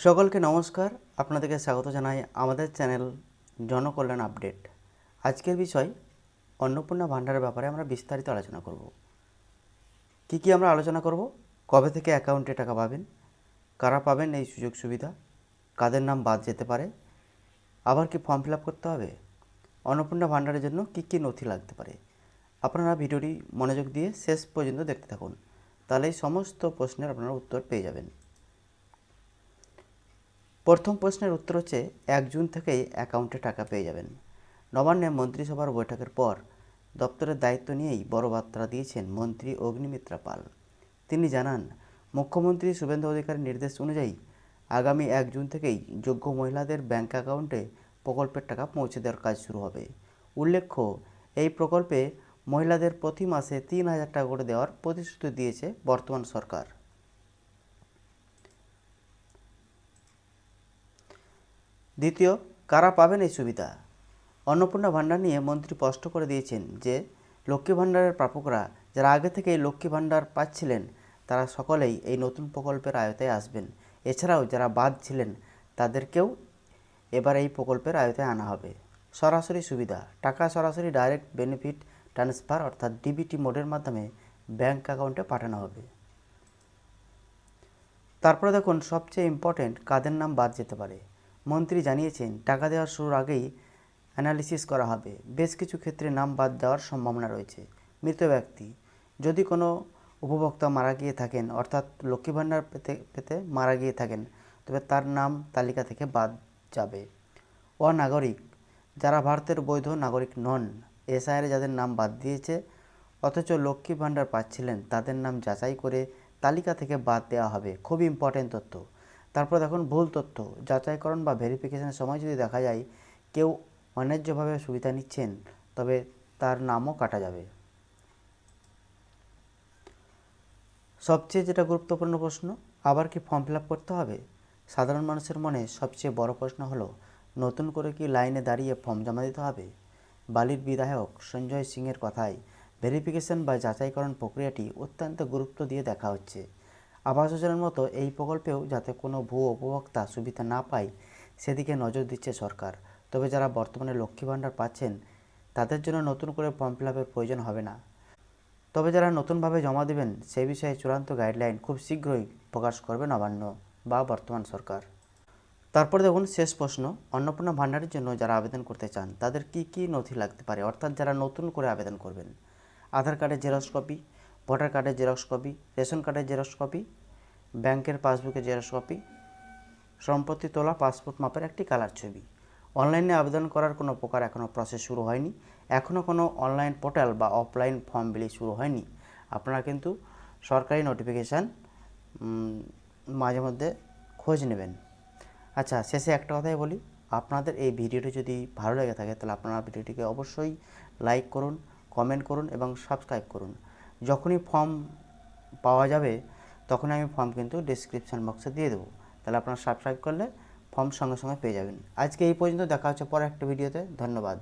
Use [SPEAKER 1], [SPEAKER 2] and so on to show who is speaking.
[SPEAKER 1] সকলকে নমস্কার। আপনাদেরকে স্বাগত জানাই আমাদের চ্যানেল জনকল্যাণ আপডেট। আজকের বিষয় অন্নপূর্ণা ভাণ্ডারের ব্যাপারে আমরা বিস্তারিত আলোচনা করব। কি আমরা আলোচনা করব? কবে থেকে অ্যাকাউন্টে টাকা পাবেন, কারা পাবেন এই সুযোগ সুবিধা, কাদের নাম বাদ যেতে পারে, আবার কি ফর্ম ফিল আপ করতে হবে, অন্নপূর্ণা ভাণ্ডারের জন্য কি নথি লাগতে পারে। আপনারা ভিডিওটি মনোযোগ দিয়ে শেষ পর্যন্ত দেখতে থাকুন, তাহলে এই সমস্ত প্রশ্নের আপনারা উত্তর পেয়ে যাবেন। প্রথম প্রশ্নের উত্তর হচ্ছে 1 জুন থেকেই অ্যাকাউন্টে টাকা পেয়ে যাবেন। নবান্নে মন্ত্রিসভার বৈঠকের পর দপ্তরের দায়িত্ব নিয়েই বড় বার্তা দিয়েছেন মন্ত্রী অগ্নিমিত্রা পাল। তিনি জানান, মুখ্যমন্ত্রী শুভেন্দু অধিকারীর নির্দেশ অনুযায়ী আগামী 1 জুন থেকেই যোগ্য মহিলাদের ব্যাংক অ্যাকাউন্টে প্রকল্পের টাকা পৌঁছে দেওয়ার কাজ শুরু হবে। উল্লেখ্য, এই প্রকল্পে মহিলাদের প্রতি মাসে 3,000 টাকা করে দেওয়ার প্রতিশ্রুতি দিয়েছে বর্তমান সরকার। দ্বিতীয়, কারা পাবেন এই সুবিধা? অন্নপূর্ণা ভাণ্ডার নিয়ে মন্ত্রী স্পষ্ট করে দিয়েছেন যে লক্ষ্মী ভাণ্ডারের প্রাপকরা যারা আগে থেকেই লক্ষ্মী ভাণ্ডার পাচ্ছিলেন তারা সকলেই এই নতুন প্রকল্পের আওতায় আসবেন। এছাড়াও যারা বাদ ছিলেন তাদেরকেও এবার এই প্রকল্পের আওতায় আনা হবে। সরাসরি সুবিধা, টাকা সরাসরি ডাইরেক্ট বেনিফিট ট্রান্সফার অর্থাৎ ডিবিটি মোডের মাধ্যমে ব্যাংক অ্যাকাউন্টে পাঠানো হবে। তারপরে দেখুন সবচেয়ে ইম্পর্টেন্ট, কাদের নাম বাদ যেতে পারে। মন্ত্রী জানিয়েছেন, টাকা দেওয়ার শুরুর আগেই অ্যানালিসিস করা হবে। বেশ কিছু ক্ষেত্রে নাম বাদ দেওয়ার সম্ভাবনা রয়েছে। মৃত ব্যক্তি, যদি কোনো উপভোক্তা মারা গিয়ে থাকেন অর্থাৎ লক্ষ্মী ভাণ্ডার পেতে মারা গিয়ে থাকেন তবে তার নাম তালিকা থেকে বাদ যাবে। অনাগরিক, যারা ভারতের বৈধ নাগরিক নন, এসআইআরে যাদের নাম বাদ দিয়েছে অথচ লক্ষ্মী ভাণ্ডার পাচ্ছিলেন তাদের নাম যাচাই করে তালিকা থেকে বাদ দেওয়া হবে। খুব ইম্পর্টেন্ট তথ্য। তারপর দেখুন ভুল তথ্য, যাচাইকরণ বা ভেরিফিকেশনের সময় যদি দেখা যায় কেউ অন্যায্যভাবে সুবিধা নিচ্ছেন তবে তার নামও কাটা যাবে। সবচেয়ে যেটা গুরুত্বপূর্ণ প্রশ্ন, আবার কি ফর্ম ফিল আপ করতে হবে? সাধারণ মানুষের মনে সবচেয়ে বড় প্রশ্ন হলো, নতুন করে কি লাইনে দাঁড়িয়ে ফর্ম জমা দিতে হবে? বালির বিধায়ক সঞ্জয় সিংয়ের কথায় ভেরিফিকেশন বা যাচাইকরণ প্রক্রিয়াটি অত্যন্ত গুরুত্ব দিয়ে দেখা হচ্ছে। আবাস যোজনার মতো এই প্রকল্পেও যাতে কোনো ভুয়ো উপভোক্তা সুবিধা না পায় সেদিকে নজর দিচ্ছে সরকার। তবে যারা বর্তমানে লক্ষ্মী ভাণ্ডার পাচ্ছেন তাদের জন্য নতুন করে ফর্ম ফিল আপের প্রয়োজন হবে না। তবে যারা নতুনভাবে জমা দেবেন সে বিষয়ে চূড়ান্ত গাইডলাইন খুব শীঘ্রই প্রকাশ করবে নবান্ন বা বর্তমান সরকার। তারপর দেখুন শেষ প্রশ্ন, অন্নপূর্ণা ভাণ্ডারের জন্য যারা আবেদন করতে চান তাদের কি নথি লাগতে পারে, অর্থাৎ যারা নতুন করে আবেদন করবেন। আধার কার্ডের জেরক্স কপি, ভোটার কার্ডের জেরক্স কপি, রেশন কার্ডের জেরক্স কপি, ব্যাংকের পাসবুকের জেরক্স কপি, সম্প্রতি তোলা পাসপোর্ট মাপের একটি কালার ছবি। অনলাইনে আবেদন করার কোনো প্রকার এখনও প্রসেস শুরু হয়নি। এখনও কোনো অনলাইন পোর্টাল বা অফলাইন ফর্ম বিলি শুরু হয়নি। আপনারা কিন্তু সরকারি নোটিফিকেশান মাঝে মধ্যে খোঁজ নেবেন। আচ্ছা, শেষে একটা কথাই বলি, আপনাদের এই ভিডিওটি যদি ভালো লেগে থাকে তাহলে আপনারা ভিডিওটিকে অবশ্যই লাইক করুন, কমেন্ট করুন এবং সাবস্ক্রাইব করুন। যখনই ফর্ম পাওয়া যাবে তখন আমি ফর্ম কিন্তু ডেসক্রিপশান বক্সে দিয়ে দেবো, তাহলে আপনারা সাবস্ক্রাইব করলে ফর্ম সঙ্গে সঙ্গে পেয়ে যাবেন। আজকে এই পর্যন্ত, দেখা হচ্ছে পরে একটা ভিডিওতে। ধন্যবাদ।